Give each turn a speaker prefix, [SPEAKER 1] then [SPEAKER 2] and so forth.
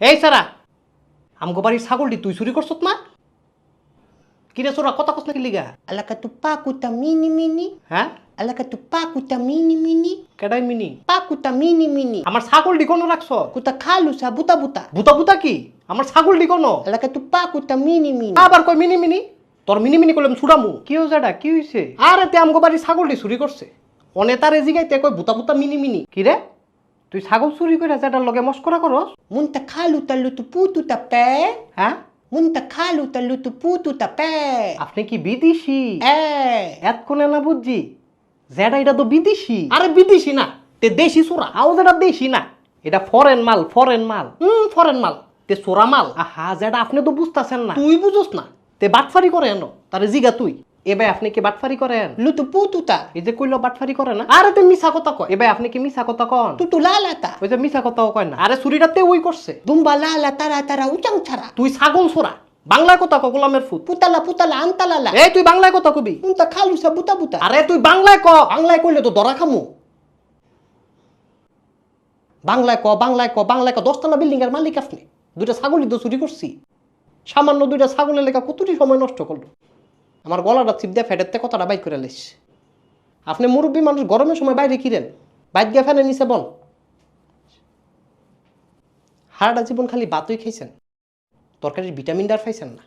[SPEAKER 1] এই সারা আমগো বাড়ির ছাগলটি তুই চুরি করছত না? কিরে চোরা কথা কস নাকি লিগা?
[SPEAKER 2] Alaka tu pakuta mini mini.
[SPEAKER 1] হ্যাঁ
[SPEAKER 2] Alaka tu pakuta mini mini.
[SPEAKER 1] কেডাই মিনি?
[SPEAKER 2] Pakuta mini mini.
[SPEAKER 1] আমার ছাগলটি কোনো রাখছ?
[SPEAKER 2] Kuta kalu sa buta buta.
[SPEAKER 1] বুতা বুতা কি? আমার ছাগলটি কোনো?
[SPEAKER 2] Alaka tu pakuta mini mini.
[SPEAKER 1] আবার কই মিনি মিনি? তোর মিনি মিনি করলাম ছুড়ামু। কি হয়েছে এটা? কি হয়েছে? আরে তে আমগো বাড়ির ছাগলটি চুরি করছে। অনেতারে জিগাইতে কই বুতা বুতা মিনি মিনি। কি রে? তুই ছাগল চুরি করে যেটার লগে মস্করা করস?
[SPEAKER 2] Munta kalu ta lutu putu ta pe.
[SPEAKER 1] হ্যাঁ
[SPEAKER 2] Munta kalu ta lutu putu ta pe.
[SPEAKER 1] আপনি কি বিদেশি?
[SPEAKER 2] Eh.
[SPEAKER 1] এতক্ষণে না বুঝছি যেটা এটা তো বিদেশি। আরে বিদেশি না, তে দেশি চোরা। আও যেটা দেশি না, এটা ফরেন মাল, ফরেন মাল। ফরেন মাল, তে চোরা মাল। আহা যেটা আপনি তো বুঝতেছেন না, তুই বুঝোস না। তে বাটফারি করে এনো, তারে জিগা তুই। এবার আপনি কি বাটফারি করেন?
[SPEAKER 2] Lutu putu ta.
[SPEAKER 1] এই যে কইলো বাটফারি করে না। আরে তুই মিছা কথা কয়। এবার আপনি কি মিছা কথা কন?
[SPEAKER 2] Tutu lala ta.
[SPEAKER 1] ওই যে মিছা কথাও কয় না। আরে চুরিটাতে ওই করছে।
[SPEAKER 2] Dumba lala tara tara uchang chara.
[SPEAKER 1] তুই ছাগল চোরা। বাংলায় কথা ক, গোলামের ফুট।
[SPEAKER 2] Putala putala antalala.
[SPEAKER 1] এই তুই বাংলায় কথা কবি।
[SPEAKER 2] Munta kalu sa buta buta.
[SPEAKER 1] আরে তুই বাংলায় ক, বাংলায় কইলে তো ধরা খামু। বাংলায় ক, বাংলায় ক, বাংলায় ক। 10 তলা বিল্ডিং এর মালিক আপনি। দুইটা ছাগলই তো চুরি করছি। সামান্য দুইটা ছাগলের লেখা কতটি সময় নষ্ট করলো। আমার গলাটা চিপ দিয়ে ফেটেতে কথাটা বাইক করে লাইস। আপনি মুরব্বী মানুষ, গরমের সময় বাইরে কিরেন? বাইক গিয়ে ফ্যানের নিচে বল। সারাটা জীবন খালি ভাতই খাইছেন, তরকারির ভিটামিন ডার পাইছেন না।